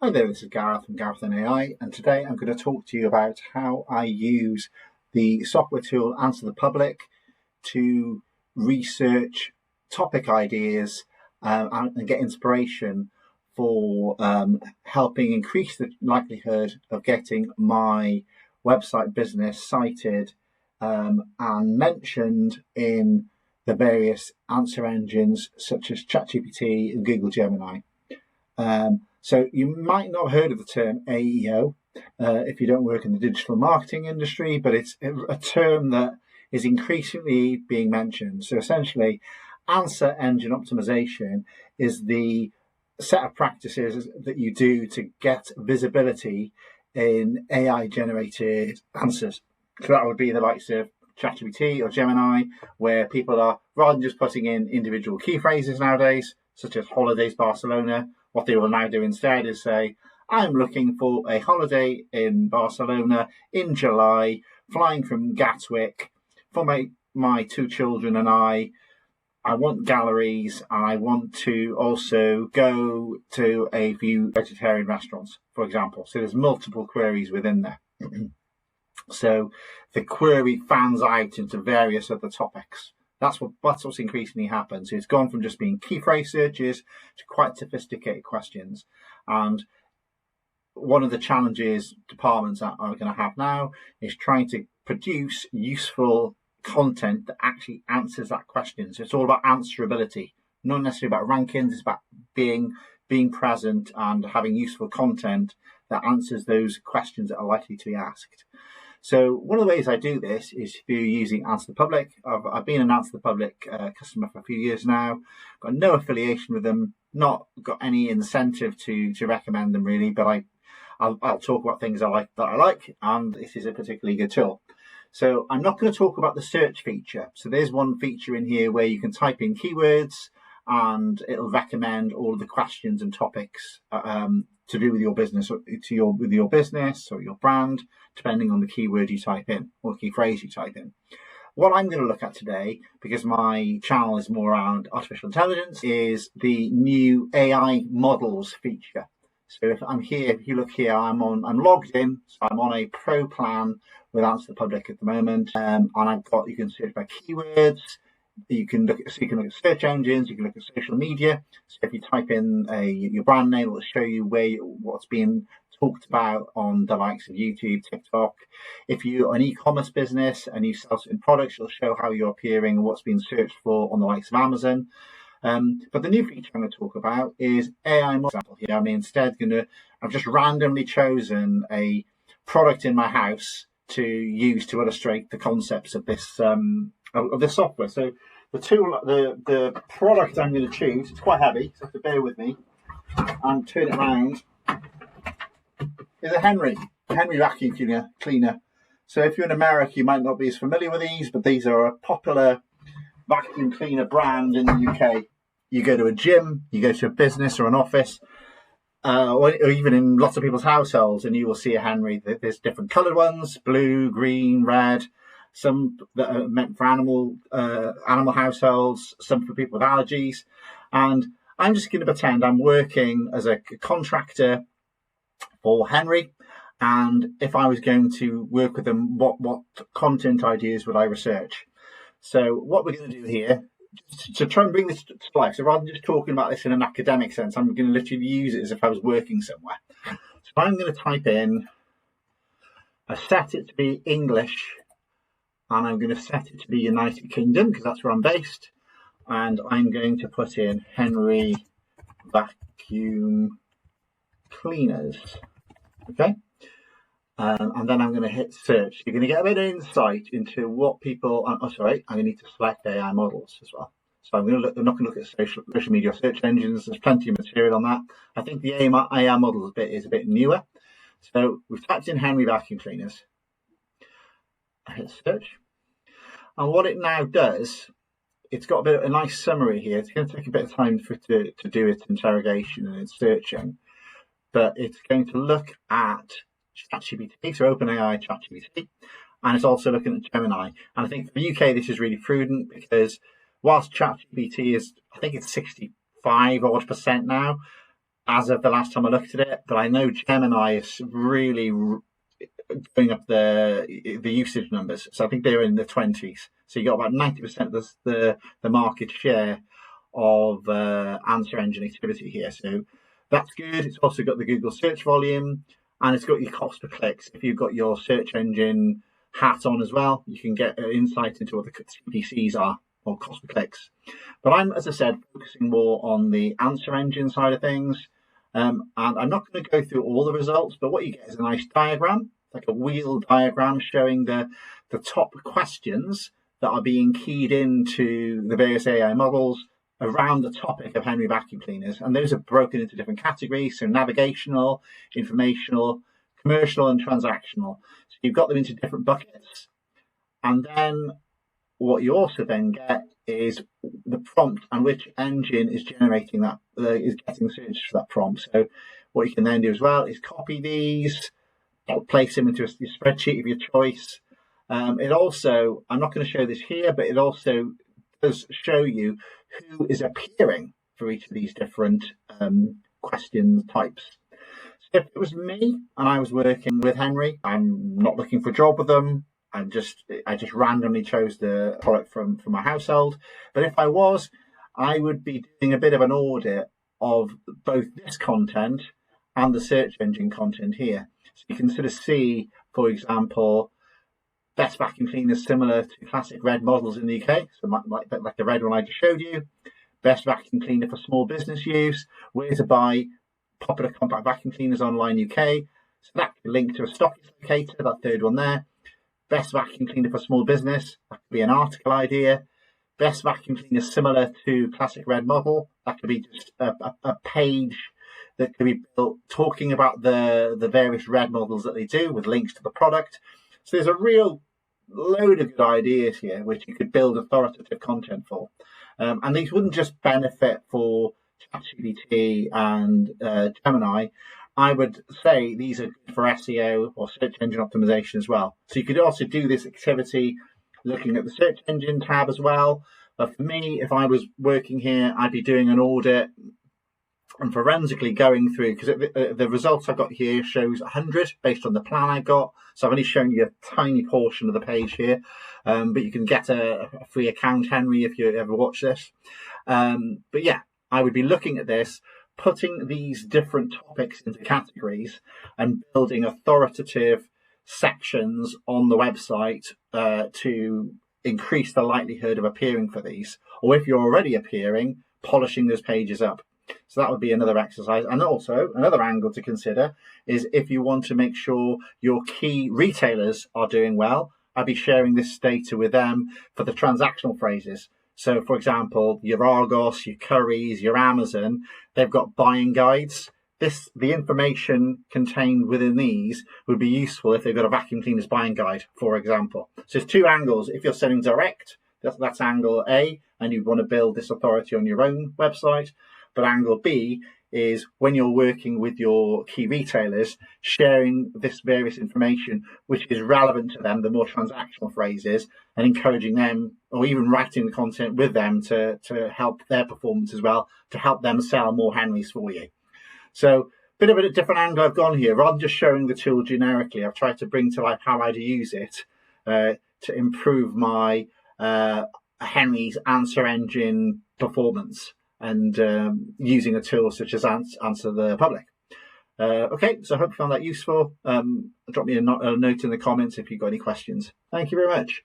Hi there, this is Gareth from Gareth and AI, and today I'm going to talk to you about how I use the software tool Answerthepublic to research topic ideas and get inspiration for helping increase the likelihood of getting my website business cited and mentioned in the various answer engines such as ChatGPT and Google Gemini. So you might not have heard of the term AEO if you don't work in the digital marketing industry, but it's a term that is increasingly being mentioned. So essentially, answer engine optimization is the set of practices that you do to get visibility in AI-generated answers. So that would be the likes of ChatGPT or Gemini, where people are, rather than just putting in individual key phrases nowadays, such as holidays Barcelona, what they will now do instead is say, I'm looking for a holiday in Barcelona in July, flying from Gatwick for my two children and I want galleries, and I want to also go to a few vegetarian restaurants, for example. So there's multiple queries within there. So the query fans out into various other topics. That's what's increasingly happened. So it's gone from just being key phrase searches to quite sophisticated questions. And one of the challenges departments are going to have now is trying to produce useful content that actually answers that question. So it's all about answerability, not necessarily about rankings. It's about being present and having useful content that answers those questions that are likely to be asked. So one of the ways I do this is through using Answerthepublic. I've been an Answerthepublic customer for a few years now, got no affiliation with them, not got any incentive to recommend them really, but I'll talk about things I like, and this is a particularly good tool. So I'm not going to talk about the search feature. So there's one feature in here where you can type in keywords and it'll recommend all of the questions and topics to do with your business, with your business or your brand, depending on the keyword you type in or key phrase you type in. What I'm going to look at today, because my channel is more around artificial intelligence, is the new AI models feature. So if you look here, I'm logged in. So I'm on a pro plan with Answerthepublic at the moment, and you can search by keywords. You can look at search engines. You can look at social media. So if you type in your brand name, it will show you what's being talked about on the likes of YouTube, TikTok. If you're an e-commerce business and you sell certain products, it'll show how you're appearing and what's being searched for on the likes of Amazon. But the new feature I'm going to talk about is AI model. Here, I've just randomly chosen a product in my house to use to illustrate the concepts of this software. So the product I'm going to choose, it's quite heavy, so you have to bear with me and turn it around, is a Henry vacuum cleaner. So if you're in America, you might not be as familiar with these, but these are a popular vacuum cleaner brand in the UK. You go to a gym, you go to a business or an office, or even in lots of people's households, and you will see a Henry. There's different coloured ones, blue, green, red, some that are meant for animal households, some for people with allergies. And I'm just going to pretend I'm working as a contractor for Henry, and if I was going to work with them, what content ideas would I research? So what we're going to do here, to try and bring this to life, so rather than just talking about this in an academic sense, I'm going to literally use it as if I was working somewhere. So I'm going to type in, I set it to be English, and I'm going to set it to be United Kingdom, because that's where I'm based, and I'm going to put in Henry vacuum cleaners. Okay, and then I'm going to hit search. You're going to get a bit of insight into what people. I need to select AI models as well. So I'm not going to look at social media search engines. There's plenty of material on that. I think the AI models is a bit newer. So we've typed in Henry vacuum cleaners. I hit search, and what it now does, it's got a nice summary here. It's going to take a bit of time for it to do its interrogation and its searching. But it's going to look at ChatGPT, so OpenAI ChatGPT, and it's also looking at Gemini. And I think for the UK, this is really prudent because whilst ChatGPT is, I think it's 65% now, as of the last time I looked at it, but I know Gemini is really going up the usage numbers. So I think they're in the 20s. So you got about 90% of the market share of answer engine activity here. So that's good. It's also got the Google search volume, and it's got your cost per clicks. If you've got your search engine hat on as well, you can get insight into what the CPCs are, or cost per clicks. But I'm, as I said, focusing more on the answer engine side of things. And I'm not going to go through all the results, but what you get is a nice diagram, like a wheel diagram showing the top questions that are being keyed into the various AI models around the topic of Henry vacuum cleaners. And those are broken into different categories, so navigational, informational, commercial, and transactional. So you've got them into different buckets. And then what you also then get is the prompt and which engine is generating that, is getting searches for that prompt. So what you can then do as well is copy these, place them into your spreadsheet of your choice. It also, I'm not going to show this here, but it also does show you who is appearing for each of these different question types. So if it was me and I was working with Henry, I'm not looking for a job with them. I just randomly chose the product from my household. But if I was, I would be doing a bit of an audit of both this content and the search engine content here. So you can sort of see, for example, best vacuum cleaners similar to classic red models in the UK. So like the red one I just showed you. Best vacuum cleaner for small business use. Where to buy popular compact vacuum cleaners online UK. So that could link to a stockist locator, that third one there. Best vacuum cleaner for small business, that could be an article idea. Best vacuum cleaner similar to classic red model, that could be just a page that could be built talking about the various red models that they do with links to the product. So there's a real load of good ideas here which you could build authoritative content for. And these wouldn't just benefit for ChatGPT and Gemini. I would say these are good for SEO or search engine optimization as well. So you could also do this activity looking at the search engine tab as well. But for me, if I was working here, I'd be doing an audit and forensically going through, because the results I got here shows 100 based on the plan I got. So I've only shown you a tiny portion of the page here, but you can get a free account, Henry, if you ever watch this. But yeah, I would be looking at this, putting these different topics into categories and building authoritative sections on the website to increase the likelihood of appearing for these. Or if you're already appearing, polishing those pages up. So that would be another exercise. And also another angle to consider is if you want to make sure your key retailers are doing well, I'd be sharing this data with them for the transactional phrases. So, for example, your Argos, your Currys, your Amazon, they've got buying guides. The information contained within these would be useful if they've got a vacuum cleaner's buying guide, for example. So there's two angles. If you're selling direct, that's angle A, and you want to build this authority on your own website. But angle B is when you're working with your key retailers, sharing this various information which is relevant to them, the more transactional phrases, and encouraging them, or even writing the content with them to help their performance as well, to help them sell more Henrys for you. So a bit of a different angle I've gone here. Rather than just showing the tool generically, I've tried to bring to life how I'd use it to improve my Henry's answer engine performance, and using a tool such as Answerthepublic. Okay, so I hope you found that useful. Drop me a note in the comments if you've got any questions. Thank you very much.